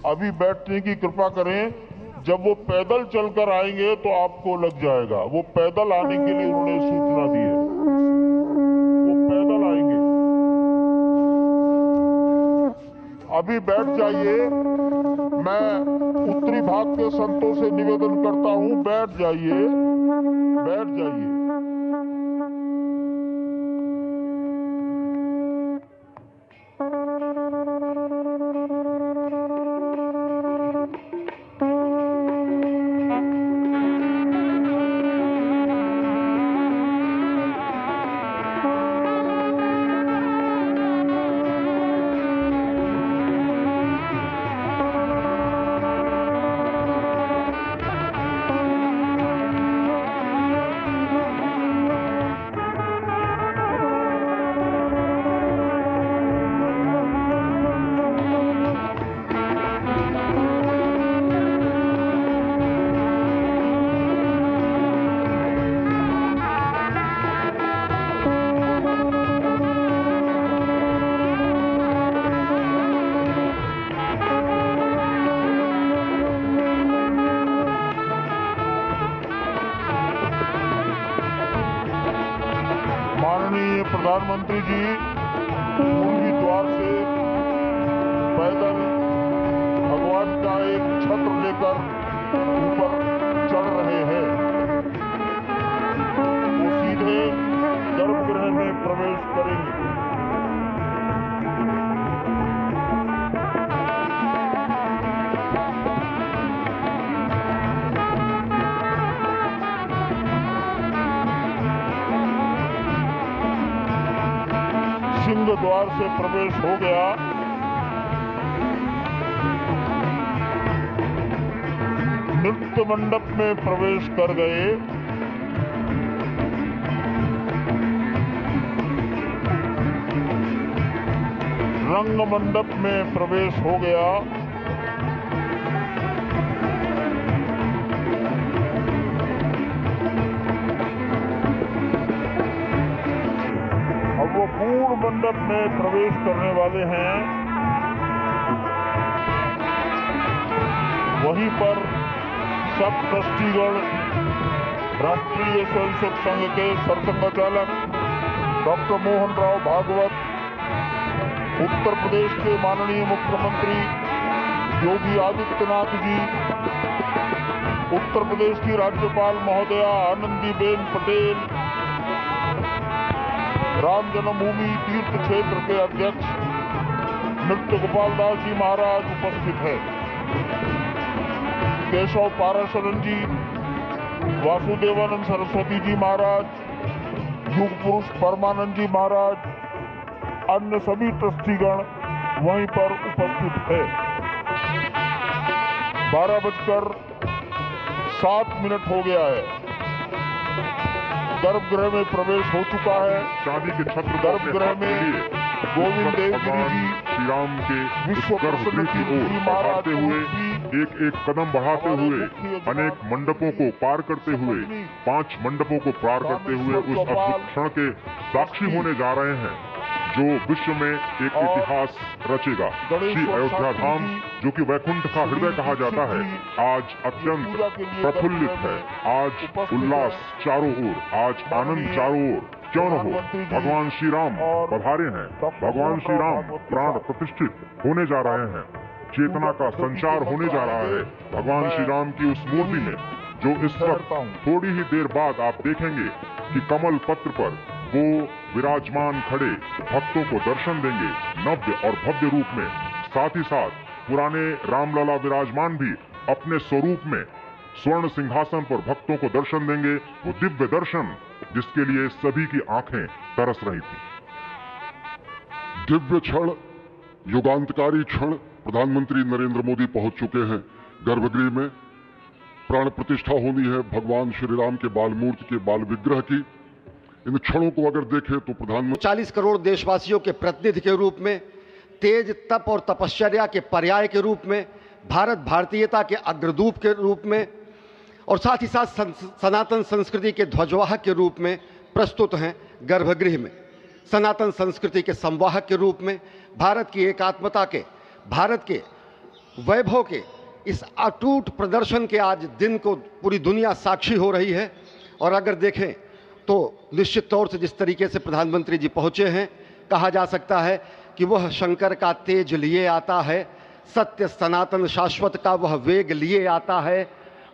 अभी बैठने की कृपा करें। जब वो पैदल चलकर आएंगे तो आपको लग जाएगा। वो पैदल आने के लिए उन्होंने सूचना दी है, वो पैदल आएंगे। अभी बैठ जाइए। मैं उत्तरी भाग के संतों से निवेदन करता हूं, बैठ जाइए, बैठ जाइए। माननीय प्रधानमंत्री जी पूर्वी द्वार से पैदल भगवान का एक छत्र लेकर ऊपर चढ़ रहे हैं। वो सीधे गर्भगृह में प्रवेश करेंगे। सिंह द्वार से प्रवेश हो गया। नृत्य मंडप में प्रवेश कर गए। रंग मंडप में प्रवेश हो गया। अब वो पूर्ण मंडप में प्रवेश करने वाले हैं। वहीं पर सब ट्रस्टीगण, राष्ट्रीय स्वयंसेवक संघ के सरसंघचालक डॉक्टर मोहन राव भागवत, उत्तर प्रदेश के माननीय मुख्यमंत्री योगी आदित्यनाथ जी, उत्तर प्रदेश की राज्यपाल महोदया आनंदीबेन पटेल, राम जन्मभूमि तीर्थ क्षेत्र के अध्यक्ष नृत्य गोपाल दास जी महाराज उपस्थित है। केशव पाराशरन जी, वासुदेवानंद सरस्वती जी महाराज, युग पुरुष परमानंद जी महाराज, अन्य सभी ट्रस्टीगण वहीं पर उपस्थित है। 12:07 हो गया है। गर्भगृह में प्रवेश हो चुका है। चांदी के छत्र गर्भगृह में गोविंद देवगिरी जी, श्री राम के विश्व गर्भगृह की ओर बढ़ाते हुए एक एक कदम बढ़ाते हुए अनेक मंडपों को पार करते हुए 5 मंडपों को पार करते हुए उस अद्भुत क्षण के साक्षी होने जा रहे हैं जो विश्व में एक इतिहास रचेगा। श्री अयोध्या धाम जो कि वैकुंठ का हृदय कहा जाता है, आज अत्यंत प्रफुल्लित है। आज उल्लास चारों ओर, आज आनंद चारों ओर। क्यों न हो, भगवान श्री राम पधारे हैं। भगवान श्री राम प्राण प्रतिष्ठित होने जा रहे हैं। चेतना का संचार होने जा रहा है भगवान श्री राम की उस मूर्ति में, जो इस वक्त थोड़ी ही देर बाद आप देखेंगे कि कमल पत्र पर वो विराजमान खड़े भक्तों को दर्शन देंगे नव्य और भव्य रूप में। साथ ही साथ पुराने रामलला विराजमान भी अपने स्वरूप में स्वर्ण सिंहासन पर भक्तों को दर्शन देंगे। वो दिव्य दर्शन जिसके लिए सभी की आंखें तरस रही थी। दिव्य क्षण, युगांतकारी क्षण। प्रधानमंत्री नरेंद्र मोदी पहुंच चुके हैं गर्भगृह में। प्राण प्रतिष्ठा होनी है भगवान श्री राम के बाल मूर्ति के बाल विग्रह की। इन क्षणों को अगर देखें तो प्रधानमंत्री 40 करोड़ देशवासियों के प्रतिनिधि के रूप में, तेज तप और तपश्चर्या के पर्याय के रूप में, भारत भारतीयता के अग्रदूत के रूप में और साथ ही साथ सनातन संस्कृति के ध्वजवाहक के रूप में प्रस्तुत हैं गर्भगृह में। सनातन संस्कृति के संवाहक के रूप में, भारत की एकात्मता के, भारत के वैभव के इस अटूट प्रदर्शन के आज दिन को पूरी दुनिया साक्षी हो रही है। और अगर देखें तो निश्चित तौर से जिस तरीके से प्रधानमंत्री जी पहुंचे हैं, कहा जा सकता है कि वह शंकर का तेज लिए आता है, सत्य सनातन शाश्वत का वह वेग लिए आता है,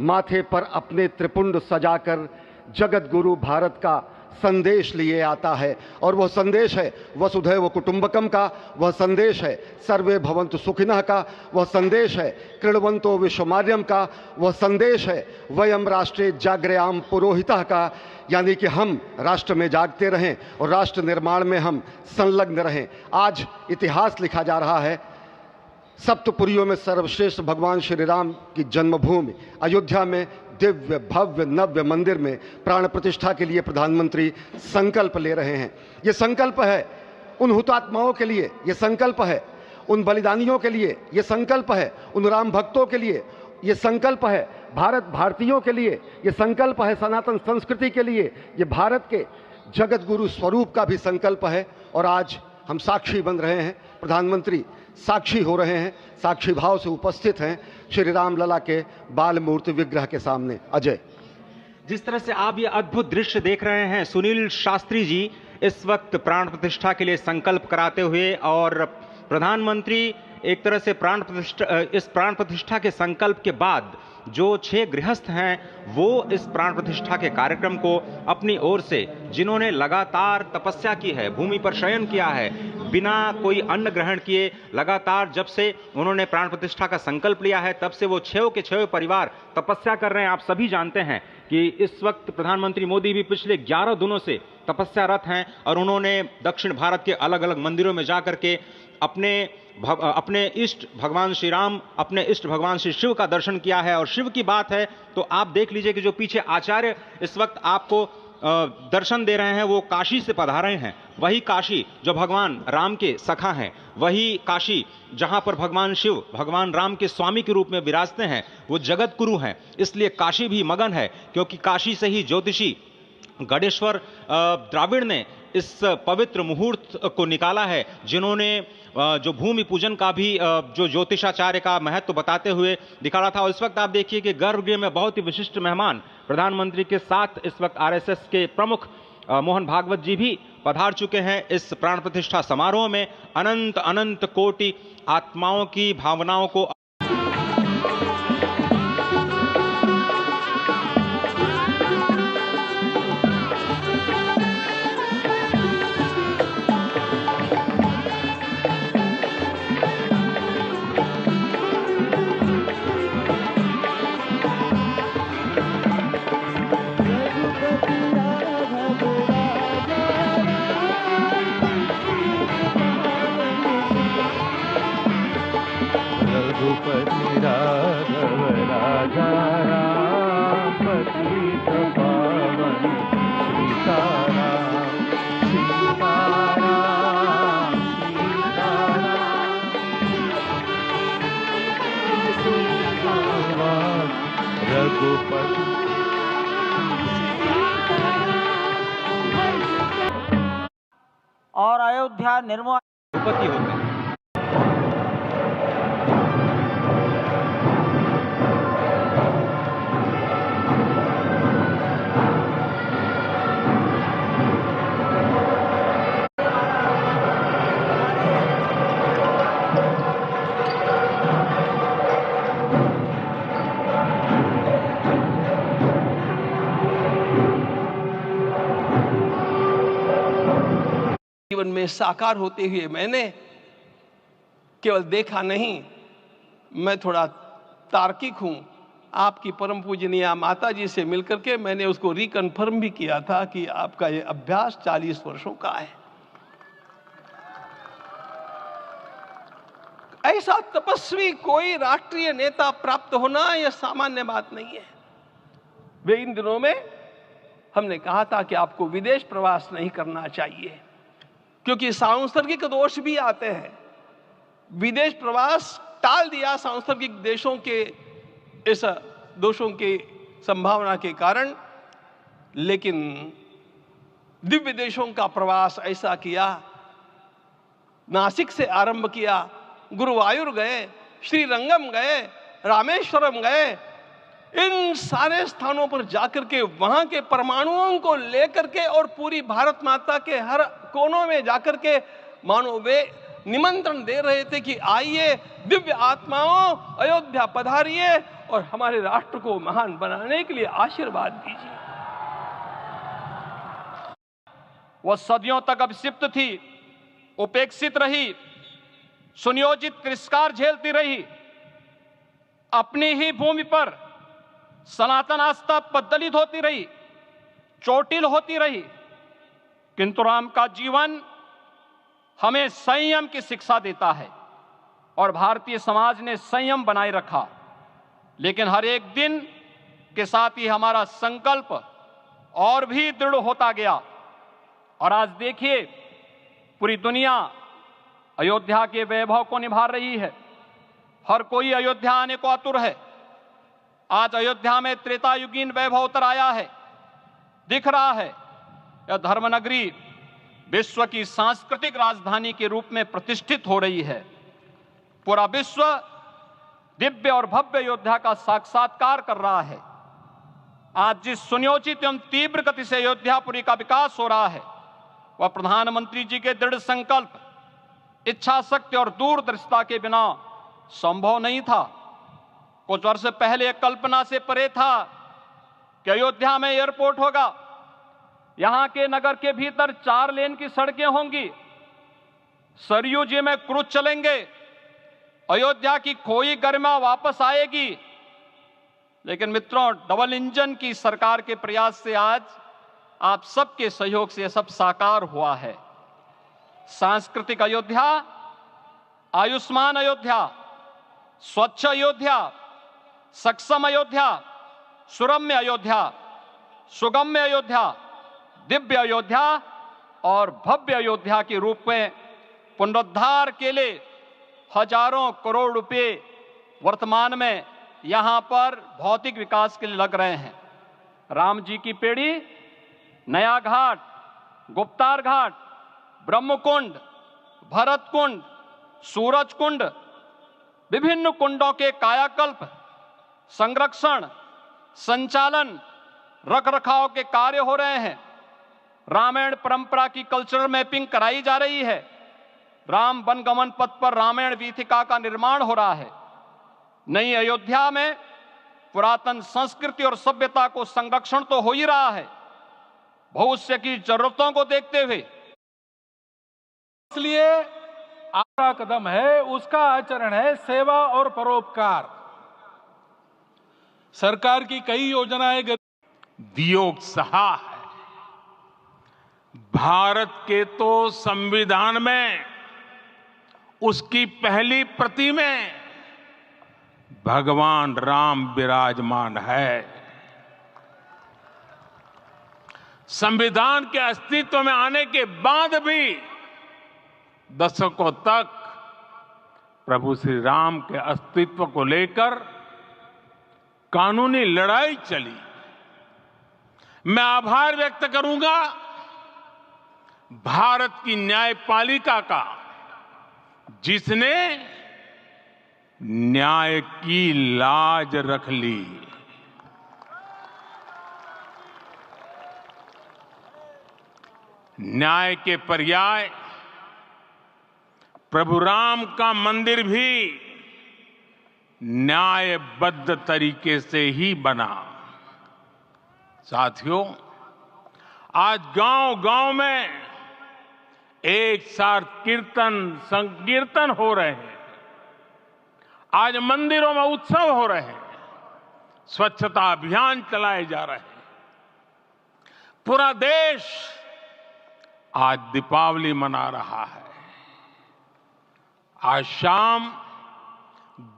माथे पर अपने त्रिपुंड सजाकर जगत गुरु भारत का संदेश लिए आता है। और वह संदेश है वसुधैव कुटुंबकम का, वह संदेश है सर्वे भवन्तु सुखिनः का, वह संदेश है कृण्वन्तो विश्वमार्यम का, वह संदेश है वयम राष्ट्रे जाग्रयाम पुरोहितः का, यानी कि हम राष्ट्र में जागते रहें और राष्ट्र निर्माण में हम संलग्न रहें। आज इतिहास लिखा जा रहा है। सप्तपुरियों में सर्वश्रेष्ठ भगवान श्री राम की जन्मभूमि अयोध्या में दिव्य भव्य नव्य मंदिर में प्राण प्रतिष्ठा के लिए प्रधानमंत्री संकल्प ले रहे हैं। ये संकल्प है उन हुतात्माओं के लिए, ये संकल्प है उन बलिदानियों के लिए, ये संकल्प है उन राम भक्तों के लिए, ये संकल्प है भारत भारतीयों के लिए, ये संकल्प है सनातन संस्कृति के लिए, ये भारत के जगत गुरु स्वरूप का भी संकल्प है। और आज हम साक्षी बन रहे हैं, प्रधानमंत्री साक्षी हो रहे हैं, साक्षी भाव से उपस्थित हैं श्री राम लला के बाल मूर्ति विग्रह के सामने। अजय, जिस तरह से आप ये अद्भुत दृश्य देख रहे हैं, सुनील शास्त्री जी इस वक्त प्राण प्रतिष्ठा के लिए संकल्प कराते हुए, और प्रधानमंत्री एक तरह से इस प्राण प्रतिष्ठा के संकल्प के बाद जो 6 गृहस्थ हैं वो इस प्राण प्रतिष्ठा के कार्यक्रम को अपनी ओर से, जिन्होंने लगातार तपस्या की है, भूमि पर शयन किया है, बिना कोई अन्न ग्रहण किए, लगातार जब से उन्होंने प्राण प्रतिष्ठा का संकल्प लिया है तब से वो 6 के 6 परिवार तपस्या कर रहे हैं। आप सभी जानते हैं कि इस वक्त प्रधानमंत्री मोदी भी पिछले 11 दिनों से तपस्यारत हैं और उन्होंने दक्षिण भारत के अलग अलग मंदिरों में जाकर के अपने इष्ट भगवान श्री राम, अपने इष्ट भगवान श्री शिव का दर्शन किया है। और शिव की बात है तो आप देख लीजिए कि जो पीछे आचार्य इस वक्त आपको दर्शन दे रहे हैं वो काशी से पधारे हैं। वही काशी जो भगवान राम के सखा हैं, वही काशी जहां पर भगवान शिव भगवान राम के स्वामी के रूप में विराजते हैं, वो जगत गुरु हैं। इसलिए काशी भी मगन है, क्योंकि काशी से ही ज्योतिषी गणेश्वर द्राविड़ ने इस पवित्र मुहूर्त को निकाला है, जिन्होंने जो भूमि पूजन का भी जो ज्योतिषाचार्य का महत्व बताते हुए दिखाया था। और इस वक्त आप देखिए कि गर्भगृह में बहुत ही विशिष्ट मेहमान प्रधानमंत्री के साथ इस वक्त आरएसएस के प्रमुख मोहन भागवत जी भी पधार चुके हैं। इस प्राण प्रतिष्ठा समारोह में अनंत अनंत कोटि आत्माओं की भावनाओं को और अयोध्या निर्मोह उपति होते हैं। जीवन में साकार होते हुए मैंने केवल देखा नहीं, मैं थोड़ा तार्किक हूं। आपकी परम पूजनीय माता जी से मिलकर के मैंने उसको रिकन्फर्म भी किया था कि आपका ये अभ्यास 40 वर्षों का है। ऐसा तपस्वी कोई राष्ट्रीय नेता प्राप्त होना यह सामान्य बात नहीं है। वे इन दिनों में हमने कहा था कि आपको विदेश प्रवास नहीं करना चाहिए, क्योंकि सांसर्गिक दोष भी आते हैं। विदेश प्रवास टाल दिया सांसर्गिक देशों के इस दोषों की संभावना के कारण, लेकिन दिव्य देशों का प्रवास ऐसा किया। नासिक से आरंभ किया, गुरुवायूर गए, श्रीरंगम गए, रामेश्वरम गए, इन सारे स्थानों पर जाकर के वहां के परमाणुओं को लेकर के और पूरी भारत माता के हर कोनों में जाकर के मानो वे निमंत्रण दे रहे थे कि आइए दिव्य आत्माओं, अयोध्या पधारिए और हमारे राष्ट्र को महान बनाने के लिए आशीर्वाद दीजिए। वह सदियों तक अभिषिप्त थी, उपेक्षित रही, सुनियोजित तिरस्कार झेलती रही, अपनी ही भूमि पर सनातन आस्था पद्दलित होती रही, चोटिल होती रही, किंतु राम का जीवन हमें संयम की शिक्षा देता है और भारतीय समाज ने संयम बनाए रखा। लेकिन हर एक दिन के साथ ही हमारा संकल्प और भी दृढ़ होता गया और आज देखिए पूरी दुनिया अयोध्या के वैभव को निभा रही है। हर कोई अयोध्या आने को आतुर है। आज अयोध्या में त्रेतायुगीन वैभव उतर आया है, दिख रहा है। यह धर्मनगरी विश्व की सांस्कृतिक राजधानी के रूप में प्रतिष्ठित हो रही है। पूरा विश्व दिव्य और भव्य अयोध्या का साक्षात्कार कर रहा है। आज जिस सुनियोजित एवं तीव्र गति से अयोध्यापुरी का विकास हो रहा है, वह प्रधानमंत्री जी के दृढ़ संकल्प, इच्छा शक्ति और दूरदर्शिता के बिना संभव नहीं था। कुछ वर्ष पहले कल्पना से परे था कि अयोध्या में एयरपोर्ट होगा, यहां के नगर के भीतर 4 लेन की सड़कें होंगी, सरयू जी में क्रूज चलेंगे, अयोध्या की खोई गरिमा वापस आएगी। लेकिन मित्रों, डबल इंजन की सरकार के प्रयास से आज आप सबके सहयोग से यह सब साकार हुआ है। सांस्कृतिक अयोध्या, आयुष्मान अयोध्या, स्वच्छ अयोध्या, सक्षम अयोध्या, सुरम्य अयोध्या, सुगम्य अयोध्या, दिव्य अयोध्या और भव्य अयोध्या के रूप में पुनरुद्धार के लिए हजारों करोड़ रुपए वर्तमान में यहां पर भौतिक विकास के लिए लग रहे हैं। राम जी की पेड़ी, नया घाट, गुप्तार घाट, ब्रह्मकुंड, भरत कुंड, सूरज कुंड, विभिन्न कुंडों के कायाकल्प, संरक्षण, संचालन, रखरखाव के कार्य हो रहे हैं। रामायण परंपरा की कल्चरल मैपिंग कराई जा रही है। राम वनगमन पथ पर रामायण वीथिका का निर्माण हो रहा है। नई अयोध्या में पुरातन संस्कृति और सभ्यता को संरक्षण तो हो ही रहा है, भविष्य की जरूरतों को देखते हुए। इसलिए आखिरी कदम है, उसका आचरण है सेवा और परोपकार। सरकार की कई योजनाएं वियोग सहा है। भारत के तो संविधान में उसकी पहली प्रति में भगवान राम विराजमान है। संविधान के अस्तित्व में आने के बाद भी दशकों तक प्रभु श्री राम के अस्तित्व को लेकर कानूनी लड़ाई चली। मैं आभार व्यक्त करूंगा भारत की न्यायपालिका का, जिसने न्याय की लाज रख ली। न्याय के पर्याय प्रभु राम का मंदिर भी न्यायबद्ध तरीके से ही बना। साथियों, आज गांव-गांव में एक साथ कीर्तन संकीर्तन हो रहे हैं। आज मंदिरों में उत्सव हो रहे हैं, स्वच्छता अभियान चलाए जा रहे हैं। पूरा देश आज दीपावली मना रहा है। आज शाम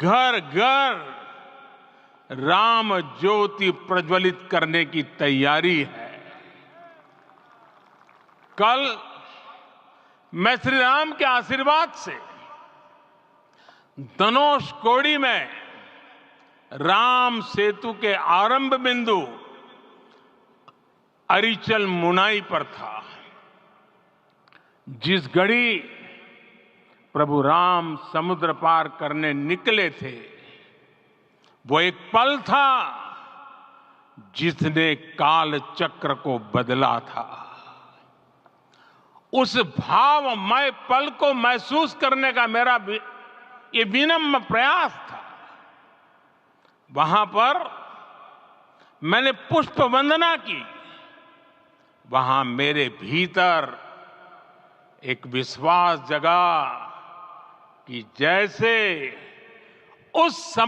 घर घर राम ज्योति प्रज्वलित करने की तैयारी है। कल मैं श्री राम के आशीर्वाद से धनुषकोडी में राम सेतु के आरंभ बिंदु अरिचल मुनाई पर था। जिस घड़ी प्रभु राम समुद्र पार करने निकले थे, वो एक पल था जिसने काल चक्र को बदला था। उस भावमय पल को महसूस करने का मेरा ये विनम्र प्रयास था। वहां पर मैंने पुष्प वंदना की। वहां मेरे भीतर एक विश्वास जगा कि जैसे उस समय